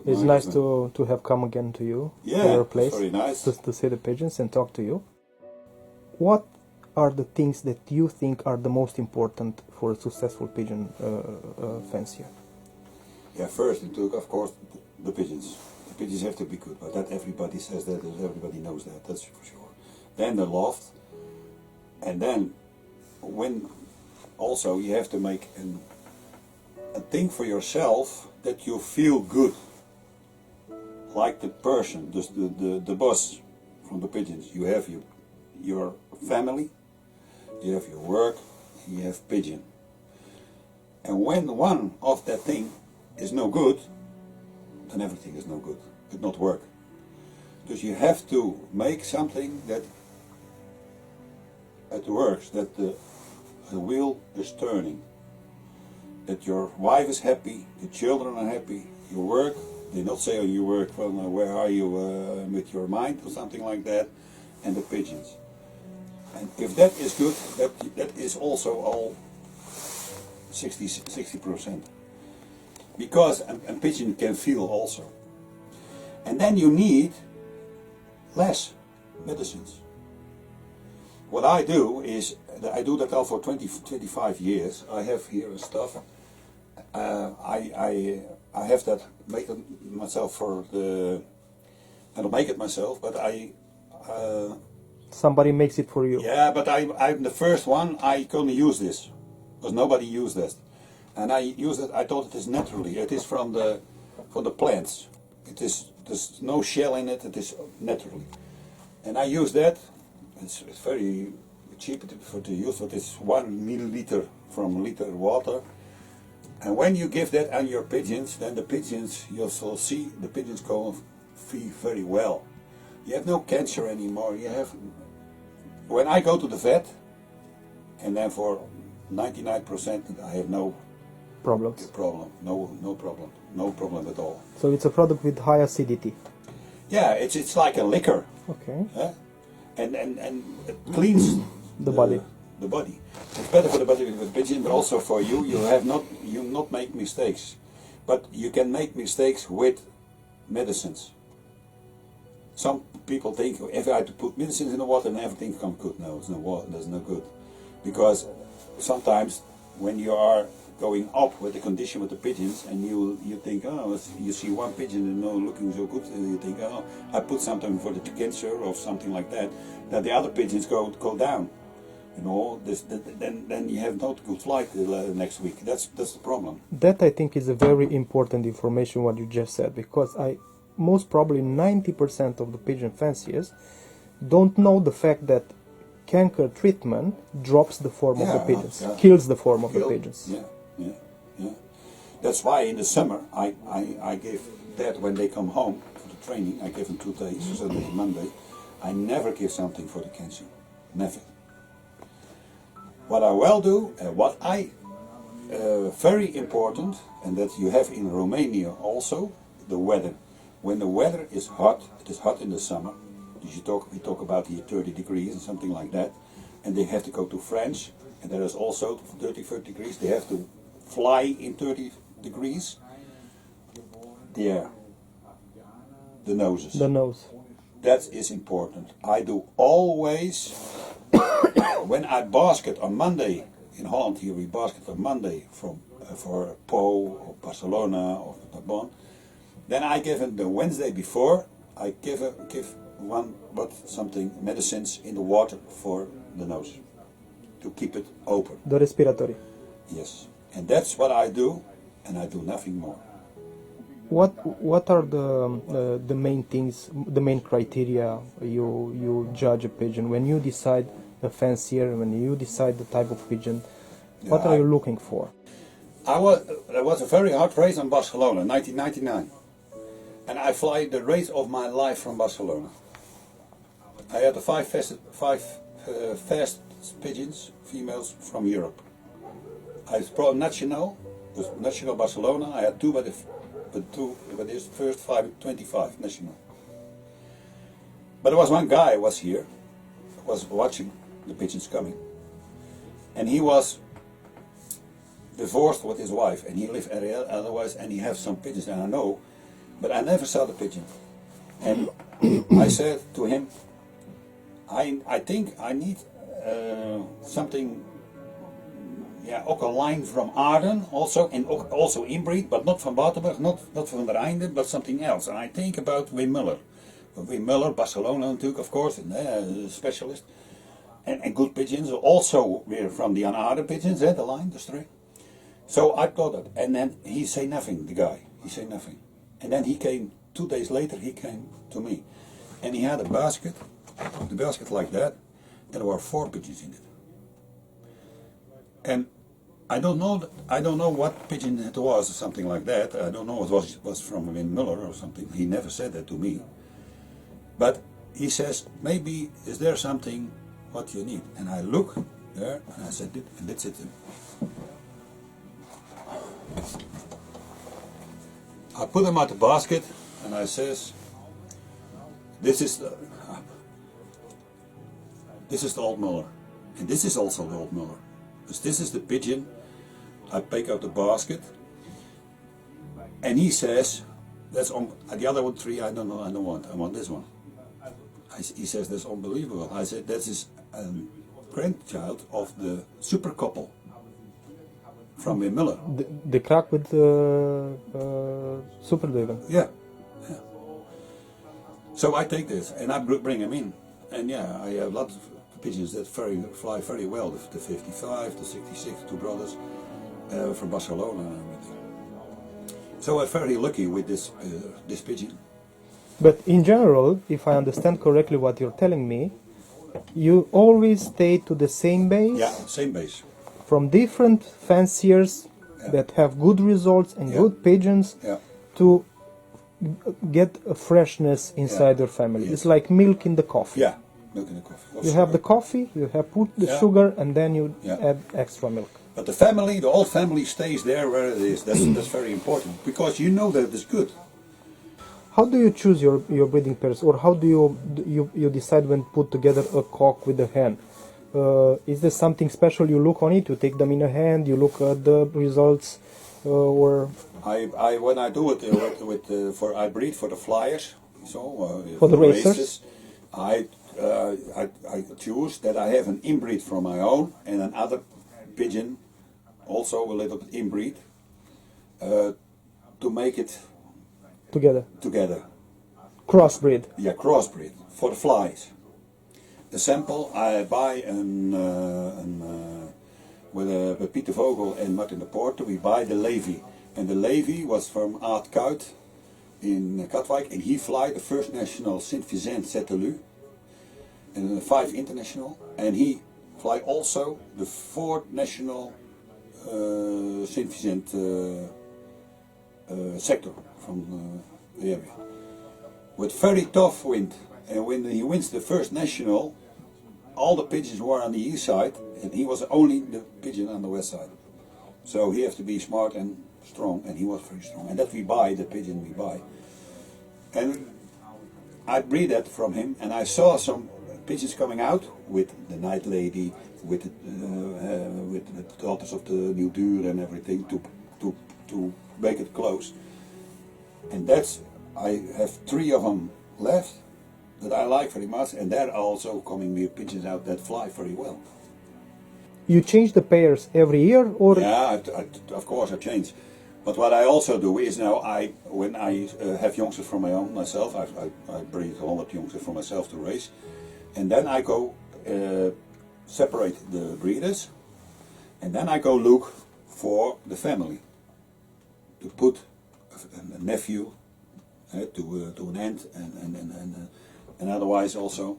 It's nice to have come again to you, to your place, very nice. to see the pigeons and talk to you. What are the things that you think are the most important for a successful pigeon fancier? Yeah, first, of course, the pigeons. The pigeons have to be good, but that everybody says that, everybody knows that, that's for sure. Then the loft, and then when also you have to make a thing for yourself that you feel good, like the person, the boss from the pigeons. You have your family, you have your work, you have pigeon. And when one of that thing is no good, then everything is no good. It not work. Because you have to make something that works, that the wheel is turning, that your wife is happy, the children are happy, your work, they not say on your work, well, where are you with your mind or something like that, and the pigeons. And if that is good, that is also all 60%. Because a pigeon can feel also. And then you need less medicines. What I do is, I do that now for 25 years. I have here stuff. I have that, make it myself for the, I don't make it myself, but somebody makes it for you. Yeah, but I'm the first one, I can only use this. Because nobody used this. And I use it, I thought it is naturally. It is from the plants. There's no shell in it, it is naturally. And I use that. It's very cheap to use, but it's 1 milliliter from a liter water. And when you give that on your pigeons, then the pigeons, you'll see the pigeons go feel very well. You have no cancer anymore. You have. When I go to the vet, and then for 99% I have no problem, no problem at all. So it's a product with high acidity. Yeah, it's like a liquor. Okay. And it cleans the body. The body. It's better for the body with the pigeon, but also for you. You not make mistakes, but you can make mistakes with medicines. Some people think if I have to put medicines in the water and everything comes good. No, it's no water. That's no good, because sometimes when you are going up with the condition with the pigeons and you think, oh, you see one pigeon and no looking so good, and you think, oh, I put something for the cancer or something like that, then the other pigeons go down. You know, then you have not good flight next week. That's the problem. That I think is a very important information what you just said, because most probably 90% of the pigeon fanciers don't know the fact that canker treatment drops the form of the pigeons, kills the form of the pigeons. Yeah. That's why in the summer I give that when they come home for the training. I give them 2 days, Sunday and Monday. I never give something for the cancer, never. What I will do, what I very important, and that you have in Romania also, the weather. When the weather is hot, it is hot in the summer. We talk about here 30 degrees and something like that, and they have to go to France, and there is also 30 degrees. They have to fly in 30 degrees. The noses. The nose. That is important. I do always, when I basket on Monday, in Holland here we basket on Monday for Po or Barcelona or Narbonne, then I give him the Wednesday before, I give something, medicines in the water for the nose, to keep it open. The respiratory. Yes, and that's what I do, and I do nothing more. What are the main things, the main criteria you judge a pigeon when you decide a fancier, when you decide the type of pigeon? What are you looking for? There was a very hard race in Barcelona, 1999, and I fly the race of my life from Barcelona. I had the five fast pigeons, females from Europe. I was pro national Barcelona. I had two, but his first 25 national. But there was one guy was here, was watching the pigeons coming, and he was divorced with his wife, and he lived otherwise, and he has some pigeons, and I know but I never saw the pigeon. And I said to him, I think I need something, yeah, ook a line from Aarden also, and also inbreed, but not from Waterberg, not from the Rhine, but something else. And I think about Wim Muller. Wim Muller, Barcelona natuurlijk, of course, a specialist. And good pigeons, also we're from the Aarden pigeons, the line, the string. So I thought that, and then he say nothing, the guy, he say nothing. And then he came, 2 days later, he came to me. And he had a basket, the basket like that, and there were 4 pigeons in it. And I don't know what pigeon it was or something like that. I don't know, it was from Wim Muller or something. He never said that to me. But he says, maybe is there something what you need? And I look there and I said, and that's it. I put him at the basket and I says, this is the old Muller. And this is also the old Muller. Because this is the pigeon I pick out the basket. And he says, that's on the other 3 I don't know, I don't want. I want this one. He says, that's unbelievable. I said, that is a grandchild of the super couple from Wim Muller. The crack with Superdeuven. Yeah. So I take this and I bring him in. And yeah, I have lots of pigeons that fly very well. The 55, the 66, 2 brothers from Barcelona and everything. So I'm very lucky with this pigeon. But in general, if I understand correctly what you're telling me, you always stay to the same base? Yeah, same base. From different fanciers that have good results and good pigeons to get a freshness inside your family. It's like milk in the coffee. Yeah, milk in the coffee. You have the coffee, you have put the sugar, and then you add extra milk. But the family, the old family stays there where it is. That's very important, because you know that it's good. How do you choose your breeding pairs, or how do you decide when to put together a cock with a hen? Is there something special you look on it? You take them in a hand, you look at the results, or? When I do it I breed for the flyers, so for the racers. I choose that I have an inbreed from my own and another pigeon, also a little bit inbreed, to make it together. Crossbreed. Yeah, crossbreed for the flies. The sample I buy with Pieter Vogel and Martin de Poorter. We buy the Levy, and the Levy was from Aad Kuit in Katwijk, and he fly the first national Sint Vincent Zetelui and the 5 international, and he fly also the 4th national Sint Vincent sector from the area, with very tough wind. And when he wins the first national, all the pigeons were on the east side, and he was only the pigeon on the west side. So he has to be smart and strong, and he was very strong. And that we buy, the pigeon we buy. And I breed that from him, and I saw some pigeons coming out with the Night Lady, with the daughters of the New Duur and everything to make it close. And I have 3 of them left that I like very much, and they're also coming with pigeons out that fly very well. You change the pairs every year, or? Yeah, of course I change. But what I also do is now, when I have youngsters from my own myself, I breed 100 youngsters for myself to raise, and then I go separate the breeders, and then I go look for the family to put a nephew to an aunt and otherwise also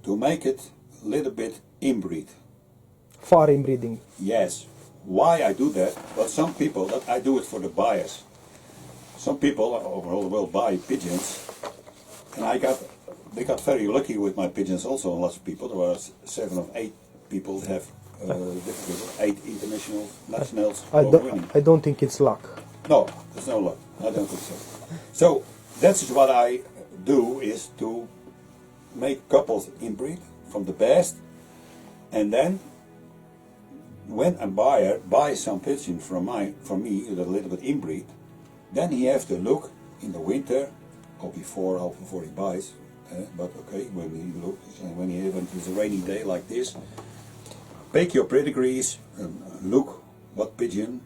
to make it a little bit inbreed. Far inbreeding. Yes. Why I do that? Well, some people, that I do it for the buyers. Some people over all the world buy pigeons, and they got very lucky with my pigeons also. Lots of people. There were 7 or 8 people that have 8 international nationals. I don't think it's luck. No, there's no luck. I don't think so. So that's what I do, is to make couples inbreed from the best, and then when a buyer buys some pigeon from me, a little bit inbreed, then he has to look in the winter or before he buys. But okay, when he looks, when it's a rainy day like this, bake your pedigrees and look what pigeon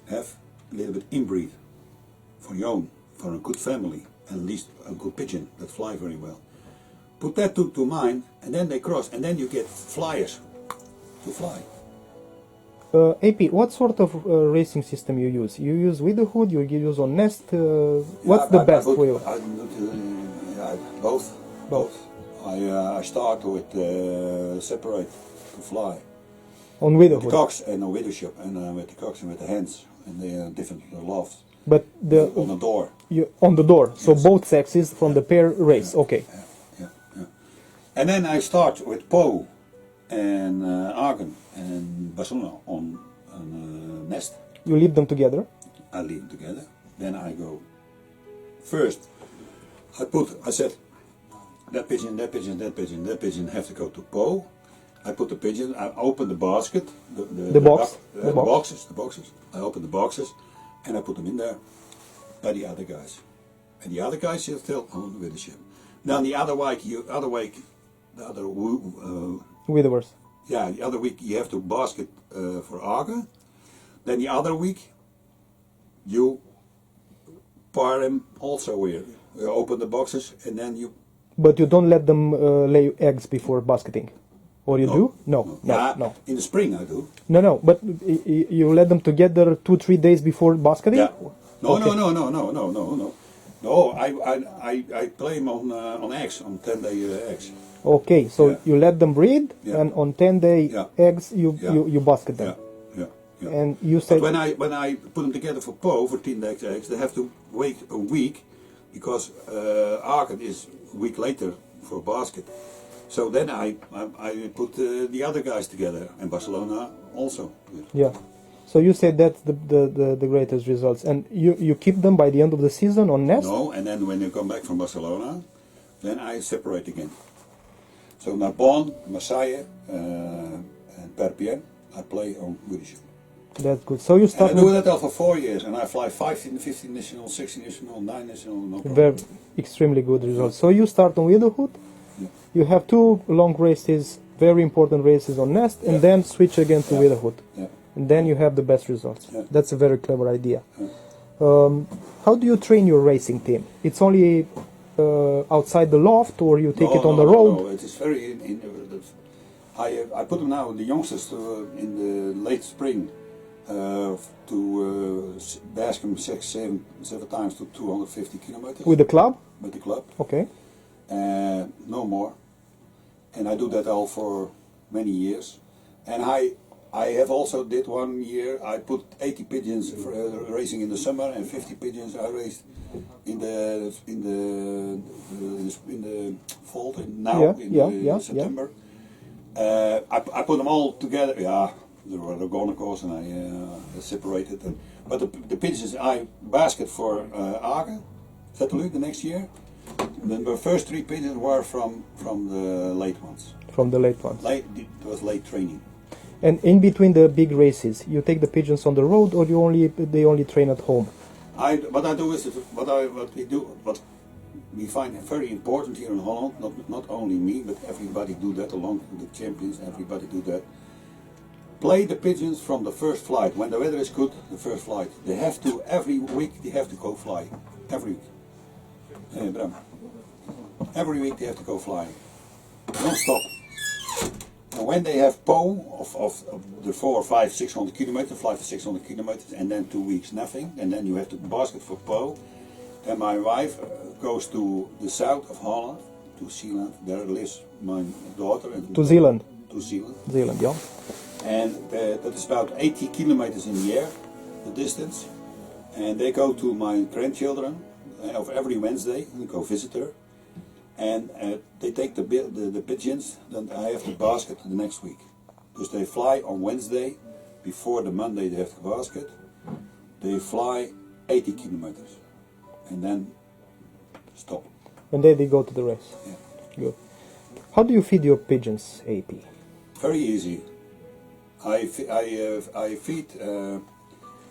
have a little bit inbreed for your own, for a good family, and at least a good pigeon that fly very well. Put that to mind, and then they cross, and then you get flyers to fly. AP, what sort of racing system you use? You use with the hood, you use on nest? What's the best for you? Both. I start with separate to fly. On with the With hood? the cocks and with the shop, and with the cocks and with the hands, and the different lofts. But On the door. on the door, so Yes. both sexes from the pair race, okay. Yeah. And then I start with Po and Argen and Barcelona on nest. You leave them together? I leave them together. Then I go first. I said that pigeon have to go to Po. I put the pigeon. I open the basket. The boxes. I open the boxes, and I put them in there by the other guys. And the other guys are still on with the ship. Then the other week, Widowers. yeah, the other week you have to basket for Argen. Then the other week you pair them also here. You open the boxes and then you. But you don't let them lay eggs before basketing? Or you do? No. In the spring I do. No, but you let them together 2-3 days before basketing? Yeah. No, Okay. no. No, I play them on eggs, on 10-day eggs. Okay, so Yeah. you let them breed, Yeah. and on 10-day Yeah. eggs you basket them. Yeah. And you said But when I put them together for Po, for 10-day eggs, they have to wait a week because Argen is a week later for basket. So then I put the other guys together, and Barcelona also. yeah. So you said that's the greatest results, and you keep them by the end of the season on nest. No, and then when they come back from Barcelona, then I separate again. So Narbonne, Marseille, and Perpignan, I play on British. That's good. So you And start I do with that for 4 years, and I fly 15 national, 16 national, 9 national, no problem. very extremely good results. So you start on widowhood. Yeah. You have 2 long races, very important races on nest, and Yeah. then switch again to widowhood. Yeah. And then you have the best results. Yeah. That's a very clever idea. How do you train your racing team? It's only outside the loft, or you take it on the road? No, it is very. I put them now, the youngsters, in the late spring to bask them 7 times to 250 kilometers With the club? with the club. Okay. No more. And I do that all for many years. And I have also did 1 year. I put 80 pigeons for, racing in the summer, and 50 pigeons I raced in the fall. September. I put them all together. Yeah, there were Laguna course, and I separated them. But the pigeons I basket for Argen, Zettelui the next year. Then the first 3 pigeons were from the late ones. From the late ones. It was late training. And in between the big races, you take the pigeons on the road, or they only train at home? What we find very important here in Holland, not only me, but everybody do that along with the champions, everybody do that. Play the pigeons from the first flight. When the weather is good, the first flight. They have to, every week, they have to go fly. Every week. Bram. Every week they have to go flying. Non-stop. And when they have Po of the 400, 500, 600 kilometers, fly for 600 kilometers, and then 2 weeks nothing, and then you have to basket for Po, then my wife goes to the south of Holland, to Zealand. There lives my daughter. And To Zealand? To Zealand. Zealand, yeah. And that is about 80 kilometers in the air, the distance. And they go to my grandchildren of every Wednesday, and go visit her. And they take the pigeons, then I have to basket the next week. Because they fly on Wednesday, before the Monday they have to basket. They fly 80 kilometers. And then stop. And then they go to the race. Yeah. Good. How do you feed your pigeons, AP? Very easy. I feed.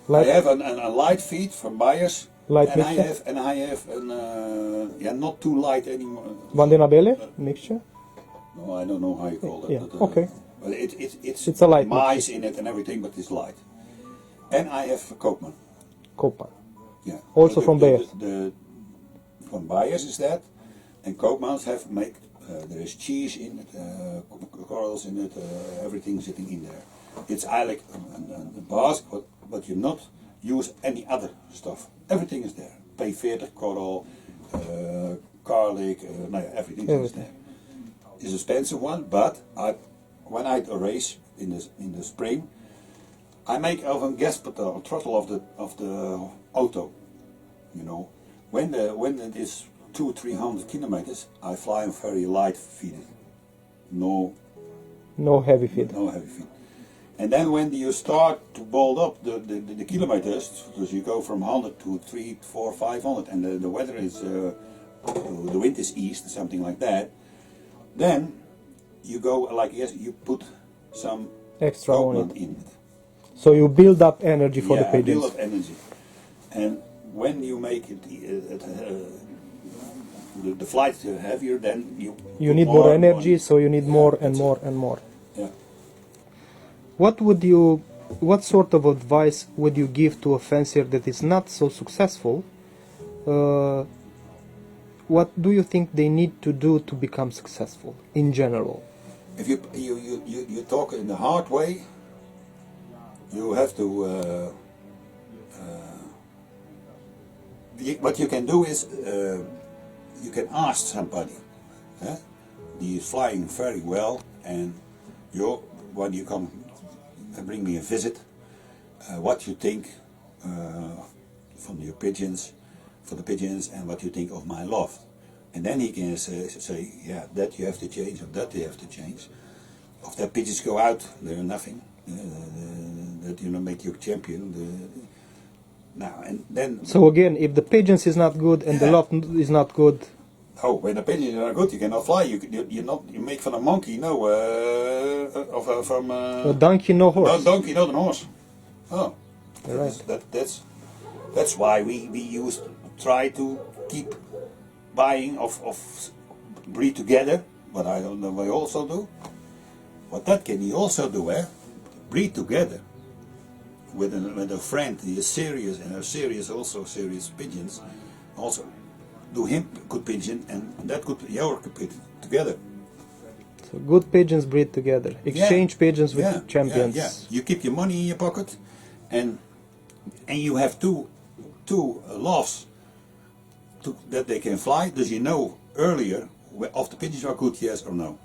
Like- I have a light feed from Myers. Light And I mixture? have an yeah, not too light anymore. Vandenabele mixture? No, I don't know how you call that. Yeah, But, okay. But It's a light mice in it and everything, but it's light. And I have Koopman. Koopman. Yeah. Also from Bayer. From Bayers is that, and Koopmans have make. There is cheese in it, corals in it, everything sitting in there. It's eigenlijk a basket, but you not use any other stuff. Everything is there. P40 coral, garlic, everything is there. It's an expensive one, but when I race in the spring, I make a gas pedal, throttle of the auto. You know, when it is 200-300 kilometers, I fly on very light feed. No heavy feed. No heavy feed. And then when you start to build up the kilometers, because you go from 100 to 300, 400, 500, and the weather is, the wind is east, something like that, then you go like, yes, you put some Extra on Koopman it. in it. So you build up energy for the Yeah, pigeons. build up energy. And when you make it, the flight heavier, then you put need more and energy, so you need more and that's more it. and more. Yeah. What sort of advice would you give to a fancier that is not so successful? What do you think they need to do to become successful in general? If you talk in the hard way, you have to. What you can do is you can ask somebody. He is flying very well, and when you come and bring me a visit, what you think from your pigeons, for the pigeons, and what you think of my loft. And then he can say, yeah, that you have to change, or that you have to change. If the pigeons go out, they're nothing. That make you champion. Now and then. So again, if the pigeons is not good and the loft is not good, oh, when the pigeons are good, you cannot fly. You make from a monkey, from a donkey no horse. No donkey, not a horse. Oh, Right. That's why we try to keep buying of breed together. But I don't know what we also do. But that can you also do, breed together with a friend. He is serious and are serious also serious pigeons. Also do him good pigeon and that could your pigeon together. So good pigeons breed together. Exchange pigeons with champions. Yeah. You keep your money in your pocket, and you have two lofts that they can fly. Does you know earlier if the pigeons are good, yes or no?